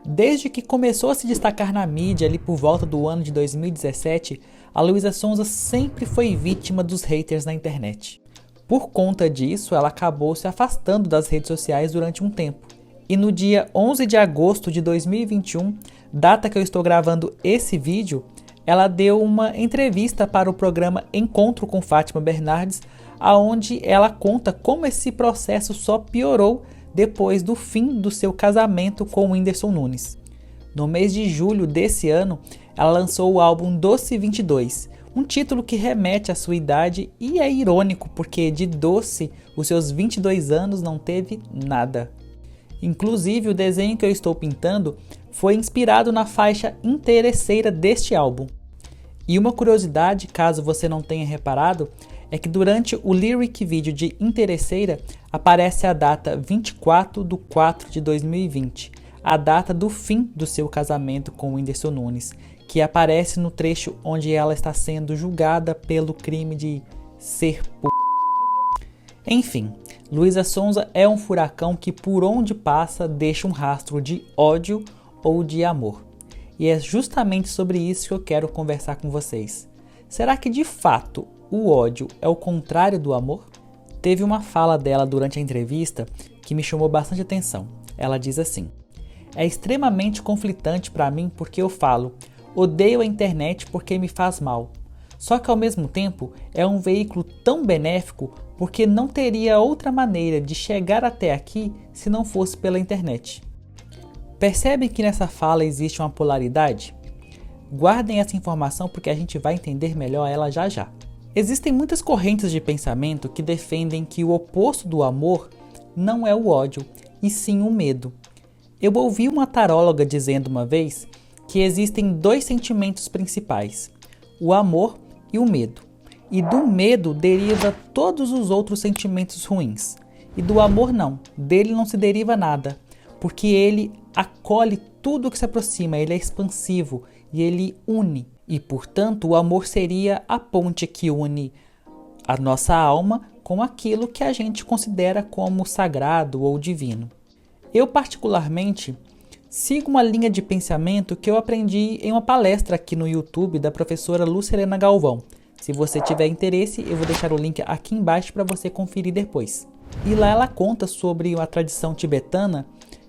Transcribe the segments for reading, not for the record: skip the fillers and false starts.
Desde que começou a se destacar na mídia ali por volta do ano de 2017, a Luísa Sonza sempre foi vítima dos haters na internet. Por conta disso, ela acabou se afastando das redes sociais durante um tempo. E no dia 11 de agosto de 2021, data que eu estou gravando esse vídeo, ela deu uma entrevista para o programa Encontro com Fátima Bernardes, onde ela conta como esse processo só piorou depois do fim do seu casamento com o Whindersson Nunes. No mês de julho desse ano, ela lançou o álbum Doce 22, um título que remete à sua idade e é irônico porque de doce os seus 22 anos não teve nada. Inclusive, o desenho que eu estou pintando foi inspirado na faixa interesseira deste álbum. E uma curiosidade, caso você não tenha reparado, é que durante o lyric video de Interesseira aparece a data 24/4/2020, a data do fim do seu casamento com o Whindersson Nunes, que aparece no trecho onde ela está sendo julgada pelo crime de ser p***. Enfim, Luísa Sonza é um furacão que por onde passa deixa um rastro de ódio ou de amor. E é justamente sobre isso que eu quero conversar com vocês. Será que de fato o ódio é o contrário do amor? Teve uma fala dela durante a entrevista que me chamou bastante atenção. Ela diz assim: "É extremamente conflitante para mim porque eu falo, odeio a internet porque me faz mal. Só que ao mesmo tempo é um veículo tão benéfico porque não teria outra maneira de chegar até aqui se não fosse pela internet." Percebem que nessa fala existe uma polaridade? Guardem essa informação porque a gente vai entender melhor ela já já. Existem muitas correntes de pensamento que defendem que o oposto do amor não é o ódio, e sim o medo. Eu ouvi uma taróloga dizendo uma vez que existem dois sentimentos principais, o amor e o medo. E do medo deriva todos os outros sentimentos ruins. E do amor não, dele não se deriva nada, porque ele acolhe tudo que se aproxima, ele é expansivo e ele une. E, portanto, o amor seria a ponte que une a nossa alma com aquilo que a gente considera como sagrado ou divino. Eu, particularmente, sigo uma linha de pensamento que eu aprendi em uma palestra aqui no YouTube da professora Lucilena Galvão. Se você tiver interesse, eu vou deixar o link aqui embaixo para você conferir depois. E lá ela conta sobre uma tradição tibetana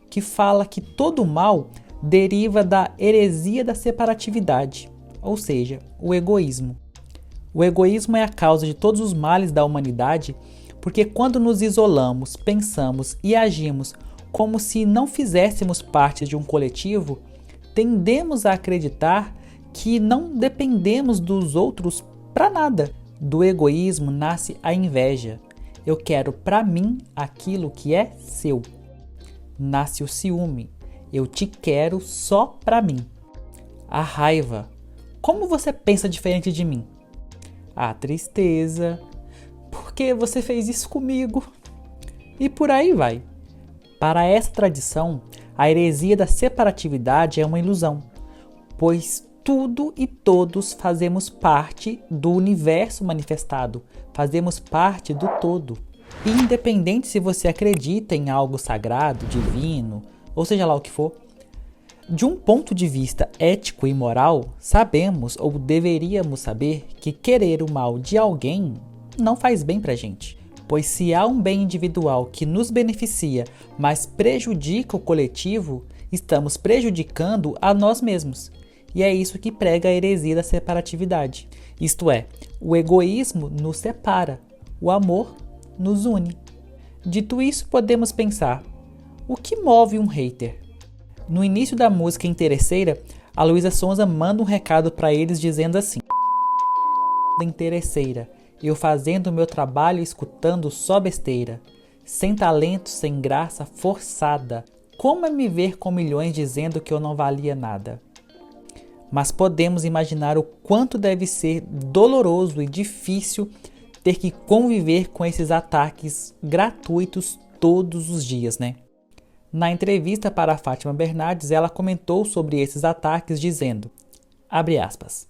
que fala que todo mal deriva da heresia da separatividade, ou seja, o egoísmo. O egoísmo é a causa de todos os males da humanidade, porque quando nos isolamos, pensamos e agimos como se não fizéssemos parte de um coletivo, tendemos a acreditar que não dependemos dos outros para nada. Do egoísmo nasce a inveja. Eu quero para mim aquilo que é seu. Nasce o ciúme. Eu te quero só para mim. A raiva. Como você pensa diferente de mim? A tristeza. Por que você fez isso comigo? E por aí vai. Para essa tradição, a heresia da separatividade é uma ilusão, pois tudo e todos fazemos parte do universo manifestado, fazemos parte do todo. E independente se você acredita em algo sagrado, divino, ou seja lá o que for, de um ponto de vista ético e moral, sabemos ou deveríamos saber que querer o mal de alguém não faz bem pra gente. Pois se há um bem individual que nos beneficia, mas prejudica o coletivo, estamos prejudicando a nós mesmos. E é isso que prega a heresia da separatividade. Isto é, o egoísmo nos separa, o amor nos une. Dito isso, podemos pensar, o que move um hater? No início da música Interesseira, a Luísa Sonza manda um recado para eles dizendo assim: "Interesseira, eu fazendo o meu trabalho escutando só besteira, sem talento, sem graça, forçada, como é me ver com milhões dizendo que eu não valia nada?" Mas podemos imaginar o quanto deve ser doloroso e difícil ter que conviver com esses ataques gratuitos todos os dias, né? Na entrevista para a Fátima Bernardes, ela comentou sobre esses ataques dizendo, abre aspas,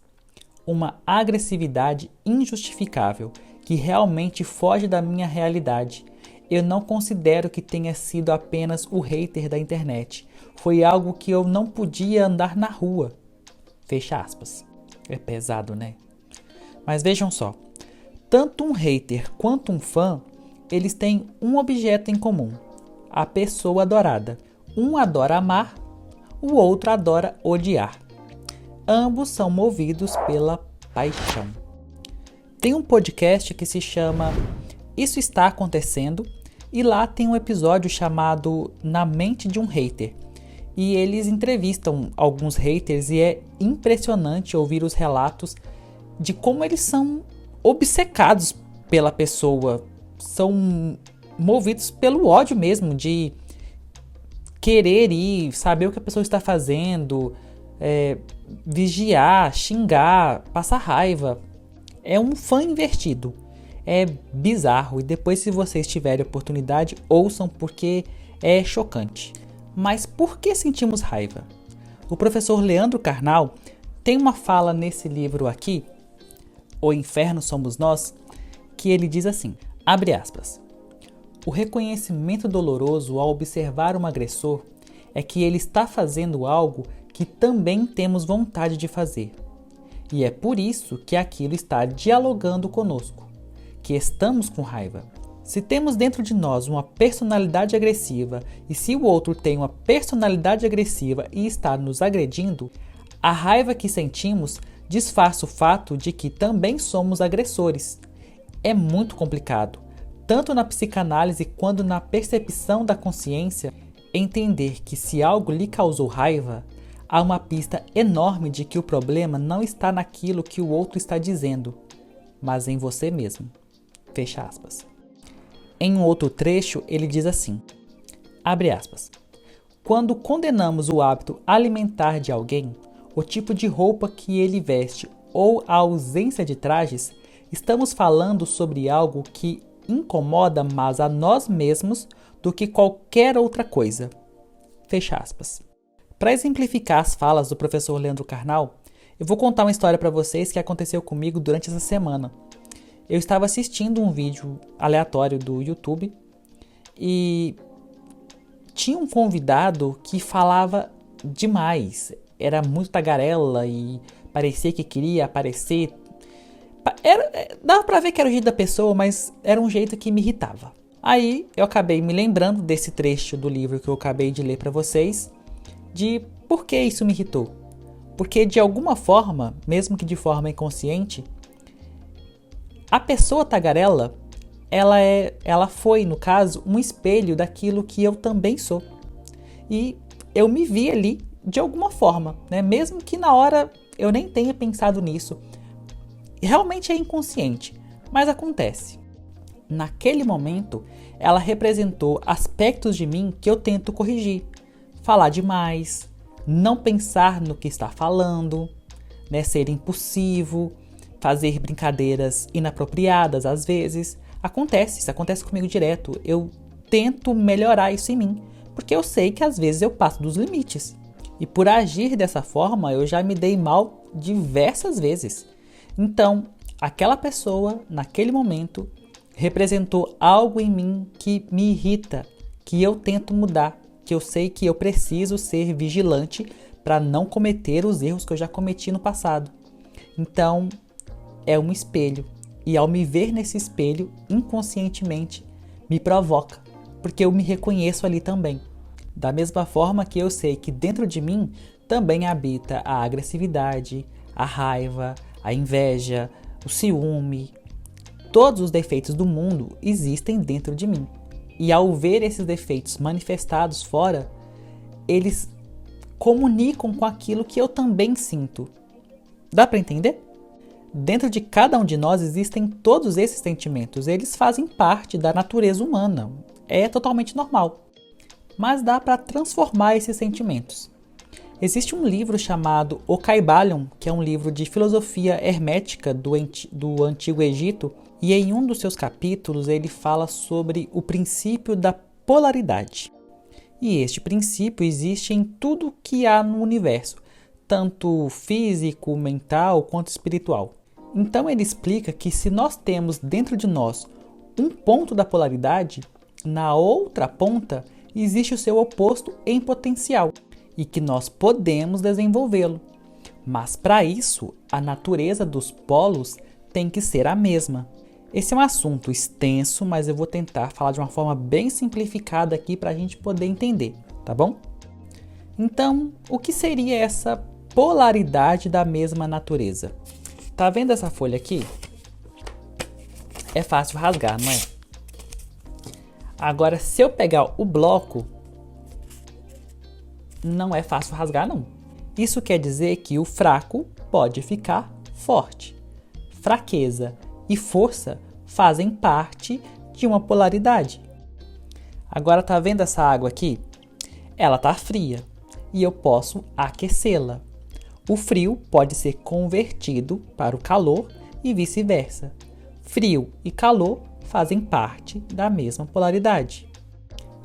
"uma agressividade injustificável que realmente foge da minha realidade. eu não considero que tenha sido apenas o hater da internet. Foi algo que eu não podia andar na rua. Fecha aspas. É pesado, né? Mas vejam só. Tanto um hater quanto um fã, eles têm um objeto em comum. A pessoa adorada. Um adora amar, o outro adora odiar. Ambos são movidos pela paixão. Tem um podcast que se chama Isso Está Acontecendo, e lá tem um episódio chamado Na Mente de um Hater. E eles entrevistam alguns haters e é impressionante ouvir os relatos de como eles são obcecados pela pessoa. São movidos pelo ódio mesmo, de querer ir, saber o que a pessoa está fazendo, vigiar, xingar, passar raiva. É um fã invertido. É bizarro. E depois, se vocês tiverem oportunidade, ouçam, porque é chocante. Mas por que sentimos raiva? O professor Leandro Carnal tem uma fala nesse livro aqui, O Inferno Somos Nós, que ele diz assim, abre aspas, o reconhecimento doloroso ao observar um agressor é que ele está fazendo algo que também temos vontade de fazer. E é por isso que aquilo está dialogando conosco, que estamos com raiva. Se temos dentro de nós uma personalidade agressiva e se o outro tem uma personalidade agressiva e está nos agredindo, a raiva que sentimos disfarça o fato de que também somos agressores. É muito complicado, tanto na psicanálise quanto na percepção da consciência, entender que se algo lhe causou raiva, há uma pista enorme de que o problema não está naquilo que o outro está dizendo, mas em você mesmo. Fecha aspas. Em um outro trecho, ele diz assim, abre aspas, quando condenamos o hábito alimentar de alguém, o tipo de roupa que ele veste ou a ausência de trajes, estamos falando sobre algo que incomoda mais a nós mesmos do que qualquer outra coisa. Fecha aspas. Para exemplificar as falas do professor Leandro Carnal, eu vou contar uma história para vocês que aconteceu comigo durante essa semana. Eu estava assistindo um vídeo aleatório do YouTube e tinha um convidado que falava demais. Era muito tagarela e parecia que queria aparecer. Dava pra ver que era o jeito da pessoa, mas era um jeito que me irritava. Aí eu acabei me lembrando desse trecho do livro que eu acabei de ler pra vocês, de por que isso me irritou. Porque de alguma forma, mesmo que de forma inconsciente, a pessoa tagarela, ela foi, no caso, um espelho daquilo que eu também sou. E eu me vi ali de alguma forma, né? Mesmo que na hora eu nem tenha pensado nisso. Realmente é inconsciente, mas acontece. Naquele momento, ela representou aspectos de mim que eu tento corrigir. Falar demais, não pensar no que está falando, né? Ser impulsivo, fazer brincadeiras inapropriadas às vezes. Isso acontece comigo direto. Eu tento melhorar isso em mim, porque eu sei que às vezes eu passo dos limites. E por agir dessa forma, eu já me dei mal diversas vezes. Então, aquela pessoa, naquele momento, representou algo em mim que me irrita, que eu tento mudar, que eu sei que eu preciso ser vigilante para não cometer os erros que eu já cometi no passado. Então, é um espelho, e ao me ver nesse espelho, inconscientemente, me provoca, porque eu me reconheço ali também. Da mesma forma que eu sei que dentro de mim também habita a agressividade, a raiva, a inveja, o ciúme. Todos os defeitos do mundo existem dentro de mim. E ao ver esses defeitos manifestados fora, eles comunicam com aquilo que eu também sinto. Dá para entender? Dentro de cada um de nós existem todos esses sentimentos. Eles fazem parte da natureza humana. É totalmente normal. Mas dá para transformar esses sentimentos. Existe um livro chamado O Caibalion, que é um livro de filosofia hermética do Antigo Egito, e em um dos seus capítulos ele fala sobre o princípio da polaridade. E este princípio existe em tudo que há no universo, tanto físico, mental quanto espiritual. Então ele explica que se nós temos dentro de nós um ponto da polaridade, na outra ponta existe o seu oposto em potencial e que nós podemos desenvolvê-lo. Mas para isso, a natureza dos polos tem que ser a mesma. Esse é um assunto extenso, mas eu vou tentar falar de uma forma bem simplificada aqui para a gente poder entender, tá bom? Então, o que seria essa polaridade da mesma natureza? Tá vendo essa folha aqui? É fácil rasgar, não é? Agora, se eu pegar o bloco, não é fácil rasgar, não. Isso quer dizer que o fraco pode ficar forte. Fraqueza e força fazem parte de uma polaridade. Agora, tá vendo essa água aqui? Ela tá fria e eu posso aquecê-la. O frio pode ser convertido para o calor e vice-versa. Frio e calor fazem parte da mesma polaridade.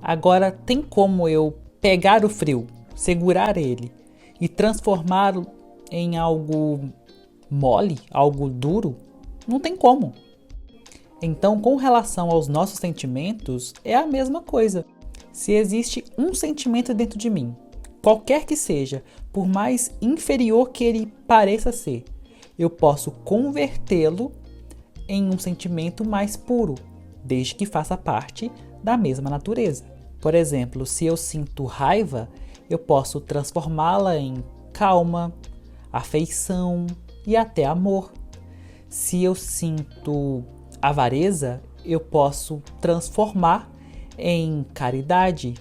Agora, tem como eu pegar o frio, segurar ele e transformá-lo em algo mole, algo duro? Não tem como. Então, com relação aos nossos sentimentos, é a mesma coisa. Se existe um sentimento dentro de mim, qualquer que seja, por mais inferior que ele pareça ser, eu posso convertê-lo em um sentimento mais puro, desde que faça parte da mesma natureza. Por exemplo, se eu sinto raiva, eu posso transformá-la em calma, afeição e até amor. Se eu sinto avareza, eu posso transformar em caridade.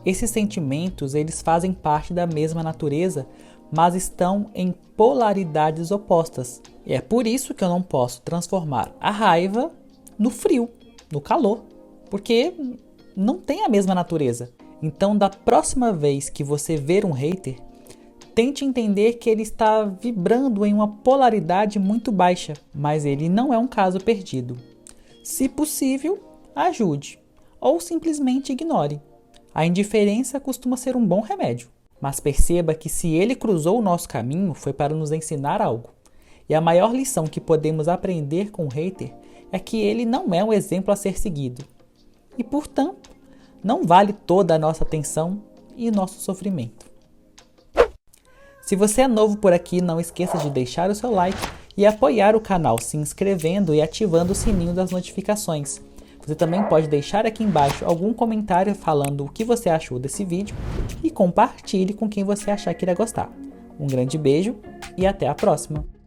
Esses sentimentos, eles fazem parte da mesma natureza, mas estão em polaridades opostas. E é por isso que eu não posso transformar a raiva no frio, no calor, porque não tem a mesma natureza. Então, da próxima vez que você ver um hater, tente entender que ele está vibrando em uma polaridade muito baixa, mas ele não é um caso perdido. Se possível, ajude, ou simplesmente ignore. A indiferença costuma ser um bom remédio, mas perceba que se ele cruzou o nosso caminho foi para nos ensinar algo. E a maior lição que podemos aprender com o hater é que ele não é um exemplo a ser seguido. E, portanto, não vale toda a nossa atenção e nosso sofrimento. Se você é novo por aqui, não esqueça de deixar o seu like e apoiar o canal se inscrevendo e ativando o sininho das notificações. Você também pode deixar aqui embaixo algum comentário falando o que você achou desse vídeo e compartilhe com quem você achar que irá gostar. Um grande beijo e até a próxima!